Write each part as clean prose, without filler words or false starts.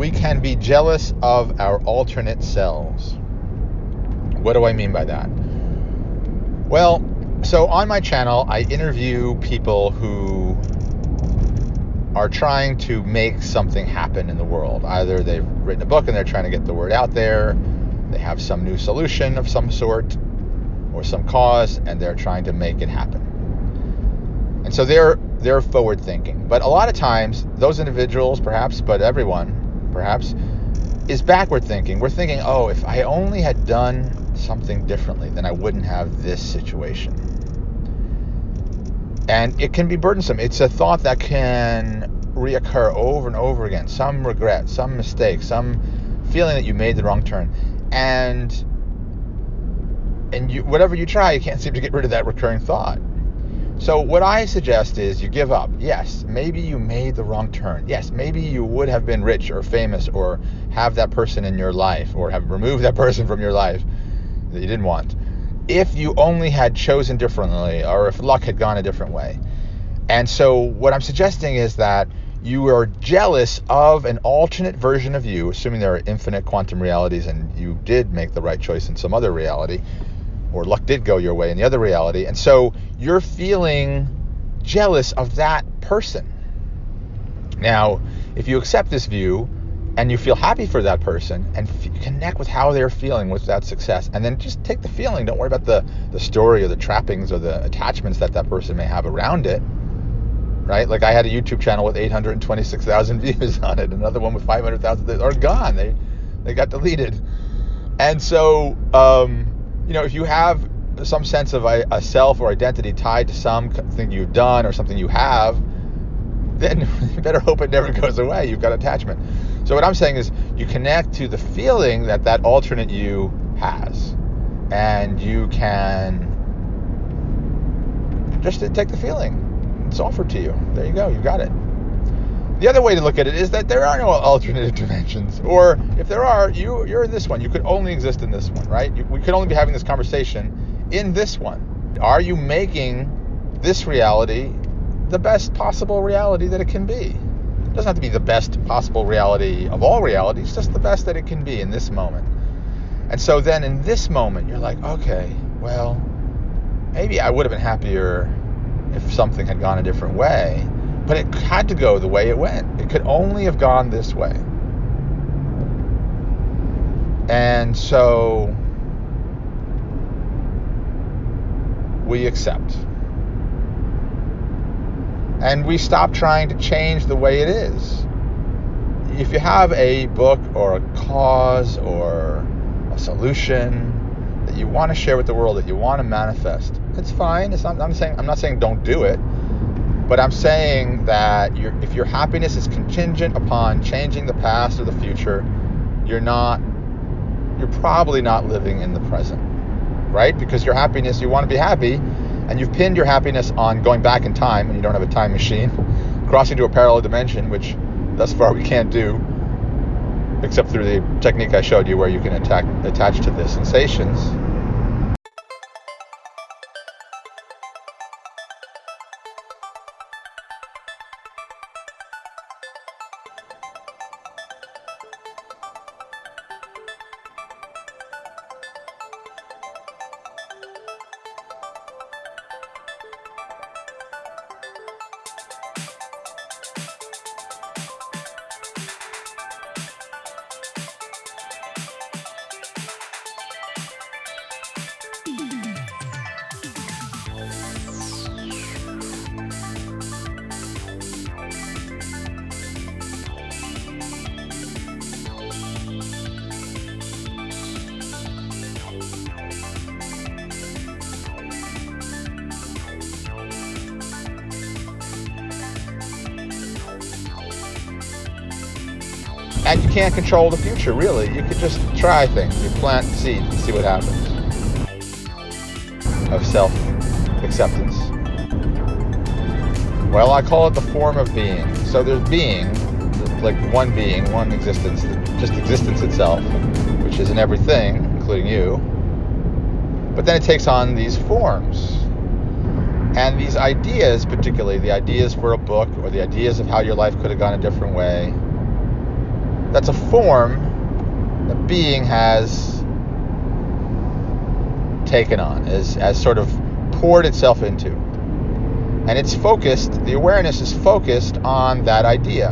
we can be jealous of our alternate selves. What do I mean by that? Well, so on my channel, I interview people who are trying to make something happen in the world. Either they've written a book and they're trying to get the word out there, they have some new solution of some sort, or some cause, and they're trying to make it happen. And so they're forward thinking. But a lot of times, those individuals, perhaps, but everyone, perhaps, is backward thinking. We're thinking, oh, if I only had done something differently, then I wouldn't have this situation. And it can be burdensome. It's a thought that can reoccur over and over again. Some regret, some mistake, some feeling that you made the wrong turn. And you, whatever you try, you can't seem to get rid of that recurring thought. So what I suggest is you give up. Yes, maybe you made the wrong turn. Yes, maybe you would have been rich or famous or have that person in your life or have removed that person from your life that you didn't want, if you only had chosen differently or if luck had gone a different way. And so what I'm suggesting is that you are jealous of an alternate version of you, assuming there are infinite quantum realities and you did make the right choice in some other reality, or luck did go your way in the other reality. And so you're feeling jealous of that person. Now, if you accept this view and you feel happy for that person and connect with how they're feeling with that success, and then just take the feeling, don't worry about the story or the trappings or the attachments that that person may have around it, right? Like I had a YouTube channel with 826,000 views on it, another one with 500,000 that are gone. They got deleted. And so, if you have some sense of a self or identity tied to something you've done or something you have, then you better hope it never goes away. You've got attachment. So what I'm saying is you connect to the feeling that alternate you has, and you can just take the feeling. It's offered to you. There you go. You got it. The other way to look at it is that there are no alternative dimensions. Or if there are, you're in this one. You could only exist in this one, right? We could only be having this conversation in this one. Are you making this reality the best possible reality that it can be? It doesn't have to be the best possible reality of all realities, just the best that it can be in this moment. And so then in this moment, you're like, okay, well, maybe I would have been happier if something had gone a different way. But it had to go the way it went. It could only have gone this way. And so we accept. And we stop trying to change the way it is. If you have a book or a cause or a solution that you want to share with the world, that you want to manifest, it's fine. I'm not saying don't do it. But I'm saying that if your happiness is contingent upon changing the past or the future, you're probably not living in the present, right? Because your happiness, you want to be happy, and you've pinned your happiness on going back in time, and you don't have a time machine, crossing to a parallel dimension, which thus far we can't do, except through the technique I showed you where you can attach to the sensations. And you can't control the future, really. You could just try things. You plant seeds and see what happens. Of self-acceptance. Well, I call it the form of being. So there's being, like one being, one existence, just existence itself, which is in everything, including you. But then it takes on these forms. And these ideas, particularly the ideas for a book or the ideas of how your life could have gone a different way, that's a form that being has taken on, as sort of poured itself into. And it's focused, the awareness is focused on that idea.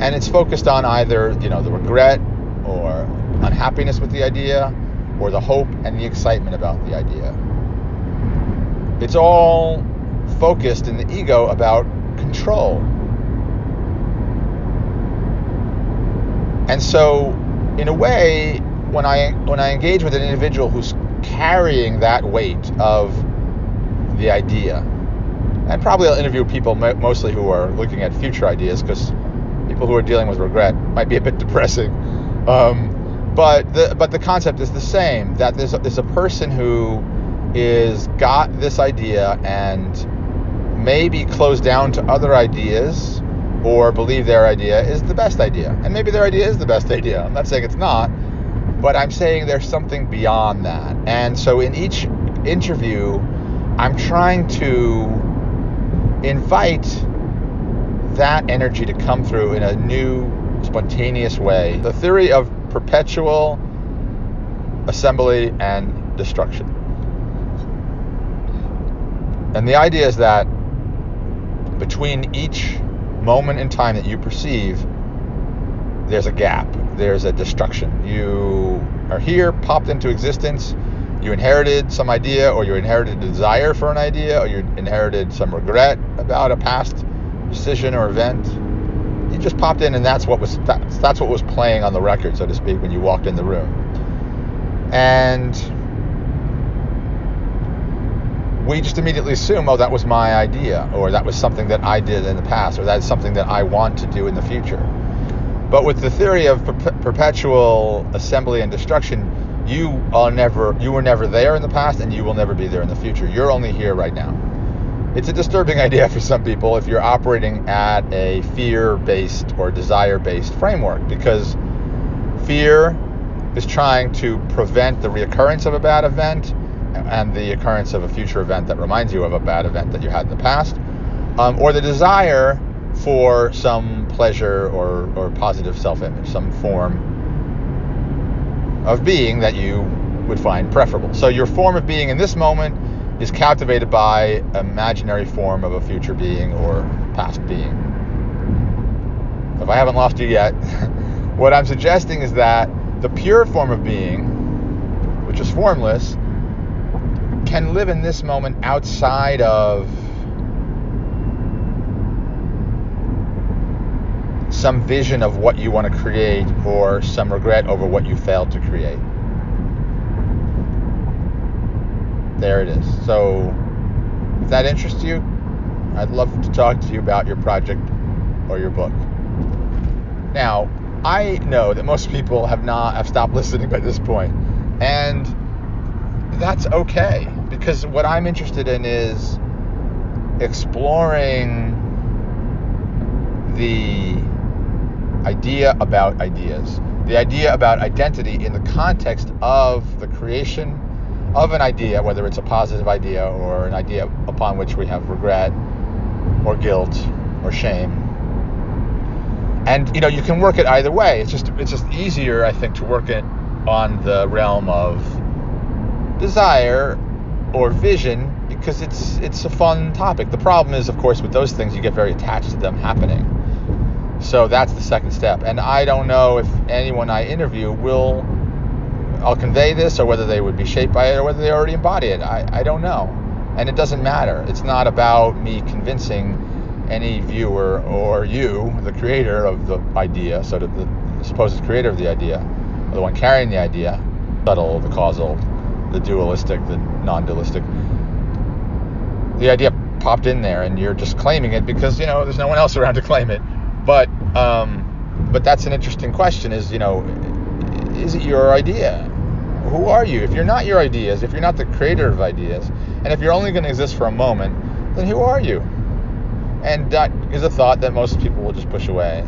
And it's focused on either, the regret or unhappiness with the idea, or the hope and the excitement about the idea. It's all focused in the ego about control. And so, in a way, when I engage with an individual who's carrying that weight of the idea, and probably I'll interview people mostly who are looking at future ideas, because people who are dealing with regret might be a bit depressing. But the concept is the same, that there's a person who is got this idea and maybe closed down to other ideas, or believe their idea is the best idea. And maybe their idea is the best idea. I'm not saying it's not, but I'm saying there's something beyond that. And so in each interview, I'm trying to invite that energy to come through in a new, spontaneous way. The theory of perpetual assembly and destruction. And the idea is that between each moment in time that you perceive, there's a gap, there's a destruction. You are here, popped into existence, you inherited some idea, or you inherited a desire for an idea, or you inherited some regret about a past decision or event. You just popped in, and that's what was playing on the record, so to speak, when you walked in the room. And we just immediately assume, oh, that was my idea, or that was something that I did in the past, or that's something that I want to do in the future. But with the theory of perpetual assembly and destruction, you were never there in the past, and you will never be there in the future. You're only here right now. It's a disturbing idea for some people if you're operating at a fear-based or desire-based framework, because fear is trying to prevent the reoccurrence of a bad event and the occurrence of a future event that reminds you of a bad event that you had in the past, or the desire for some pleasure or positive self-image, some form of being that you would find preferable. So your form of being in this moment is captivated by imaginary form of a future being or past being. If I haven't lost you yet, what I'm suggesting is that the pure form of being, which is formless, can live in this moment outside of some vision of what you want to create, or some regret over what you failed to create. There it is. So if that interests you, I'd love to talk to you about your project or your book. Now, I know that most people have stopped listening by this point, and that's okay, because what I'm interested in is exploring the idea about ideas, the idea about identity in the context of the creation of an idea, whether it's a positive idea or an idea upon which we have regret or guilt or shame. And you can work it either way. It's just easier, I think, to work it on the realm of desire or vision, because it's a fun topic. The problem is, of course, with those things, you get very attached to them happening. So that's the second step. And I don't know if anyone I interview I'll convey this, or whether they would be shaped by it, or whether they already embody it. I don't know. And it doesn't matter. It's not about me convincing any viewer or you, the creator of the idea, sort of the supposed creator of the idea, or the one carrying the idea, subtle, the causal, the dualistic, the non-dualistic. The idea popped in there, and you're just claiming it because, there's no one else around to claim it. But that's an interesting question, is it your idea? Who are you? If you're not your ideas, if you're not the creator of ideas, and if you're only going to exist for a moment, then who are you? And that is a thought that most people will just push away.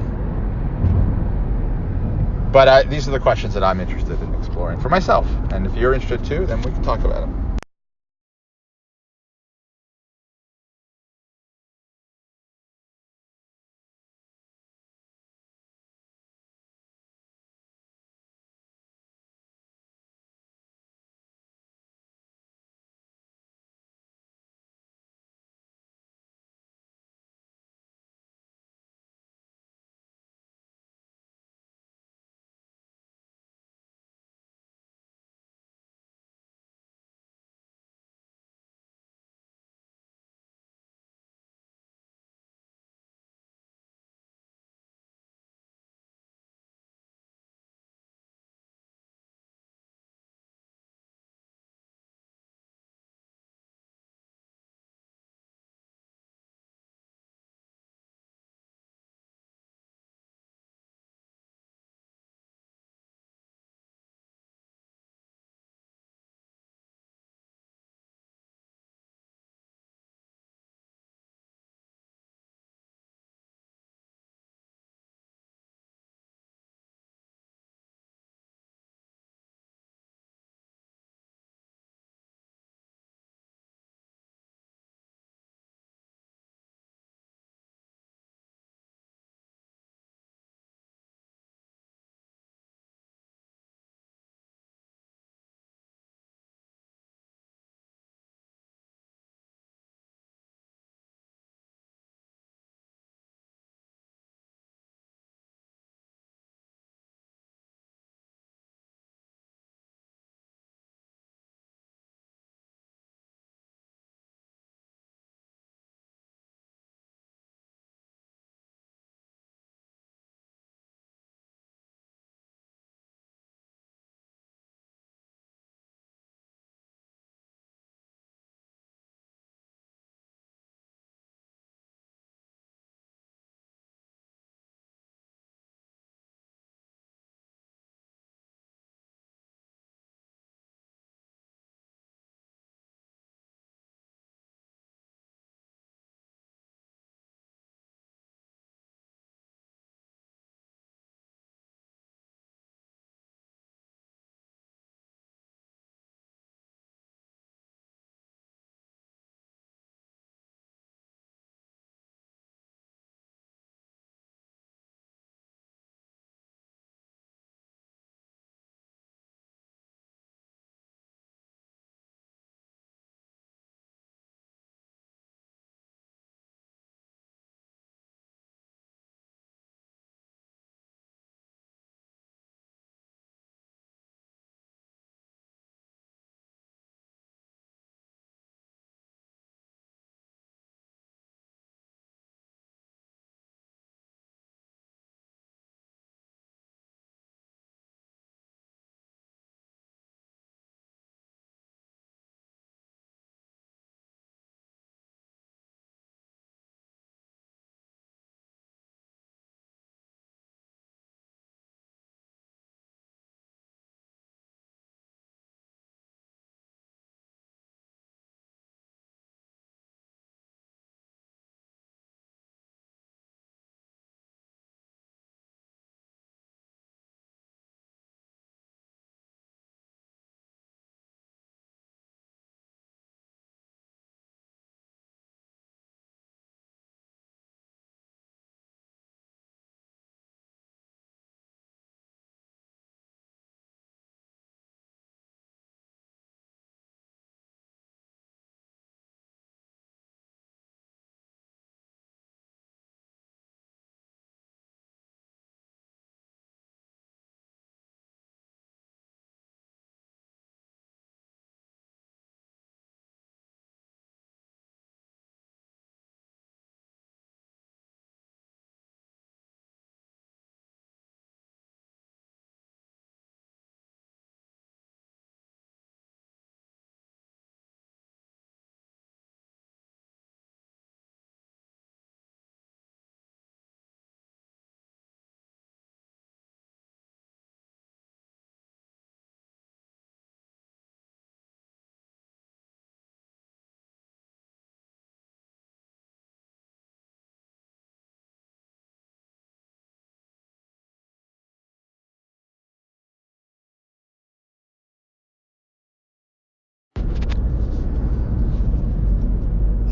But these are the questions that I'm interested in exploring for myself. And if you're interested too, then we can talk about them.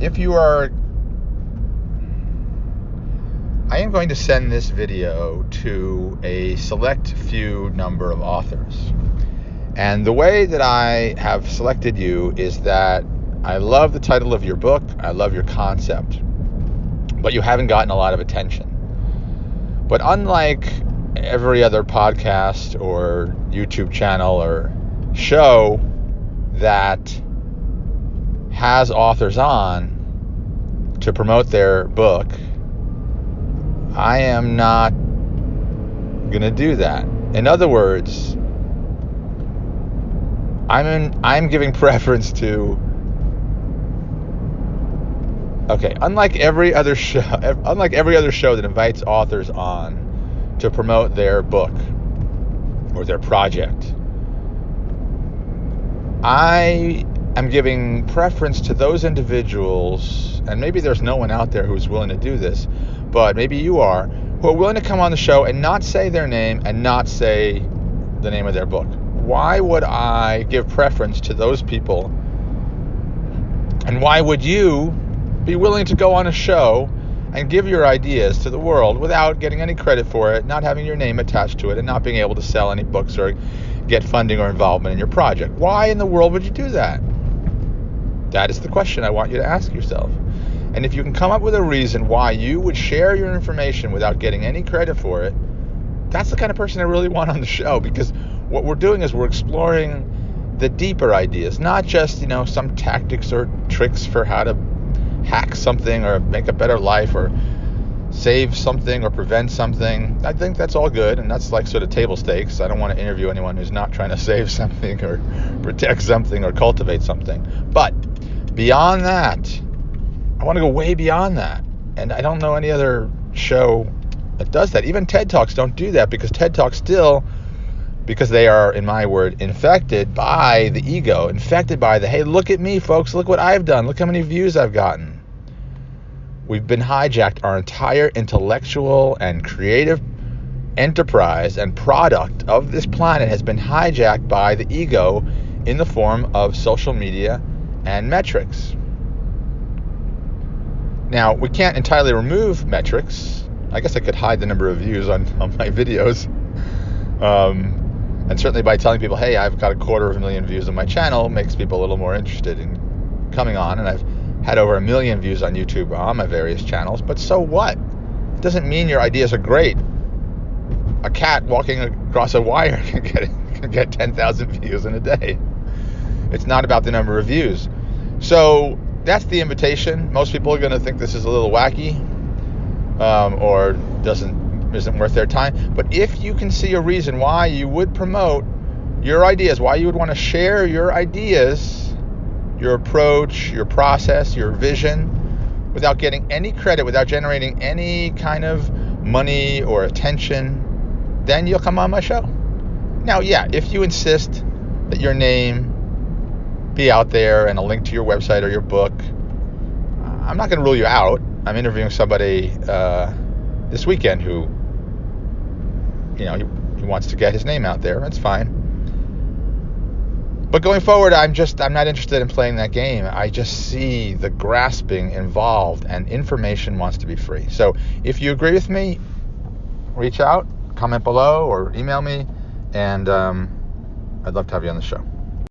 I am going to send this video to a select few number of authors. And the way that I have selected you is that I love the title of your book, I love your concept, but you haven't gotten a lot of attention. But unlike every other podcast or YouTube channel or show that has authors on to promote their book, I am not going to do that. In other words, I'm giving preference to, unlike every other show that invites authors on to promote their book or their project, I am giving preference to those individuals, and maybe there's no one out there who's willing to do this, but maybe you are, who are willing to come on the show and not say their name and not say the name of their book. Why would I give preference to those people? And why would you be willing to go on a show and give your ideas to the world without getting any credit for it, not having your name attached to it, and not being able to sell any books or get funding or involvement in your project? Why in the world would you do that? That is the question I want you to ask yourself. And if you can come up with a reason why you would share your information without getting any credit for it, that's the kind of person I really want on the show, because what we're doing is we're exploring the deeper ideas, not just, some tactics or tricks for how to hack something or make a better life or save something or prevent something. I think that's all good, and that's like sort of table stakes. I don't want to interview anyone who's not trying to save something or protect something or cultivate something. But beyond that, I want to go way beyond that. And I don't know any other show that does that. Even TED Talks don't do that, because TED Talks still, because they are, in my word, infected by the ego, infected by the, hey, look at me, folks, look what I've done, look how many views I've gotten. We've been hijacked. Our entire intellectual and creative enterprise and product of this planet has been hijacked by the ego in the form of social media and metrics. Now, we can't entirely remove metrics. I guess I could hide the number of views on my videos. And certainly by telling people, hey, I've got 250,000 views on my channel, makes people a little more interested in coming on. And I've had over 1 million views on YouTube on my various channels. But so what? It doesn't mean your ideas are great. A cat walking across a wire can get 10,000 views in a day. It's not about the number of views. So that's the invitation. Most people are going to think this is a little wacky, or isn't worth their time. But if you can see a reason why you would promote your ideas, why you would want to share your ideas, your approach, your process, your vision, without getting any credit, without generating any kind of money or attention, then you'll come on my show. Now, yeah, if you insist that your name be out there and a link to your website or your book, I'm not going to rule you out. I'm interviewing somebody this weekend who, he wants to get his name out there. That's fine. But going forward, I'm not interested in playing that game. I just see the grasping involved, and information wants to be free. So if you agree with me, reach out, comment below, or email me, and I'd love to have you on the show.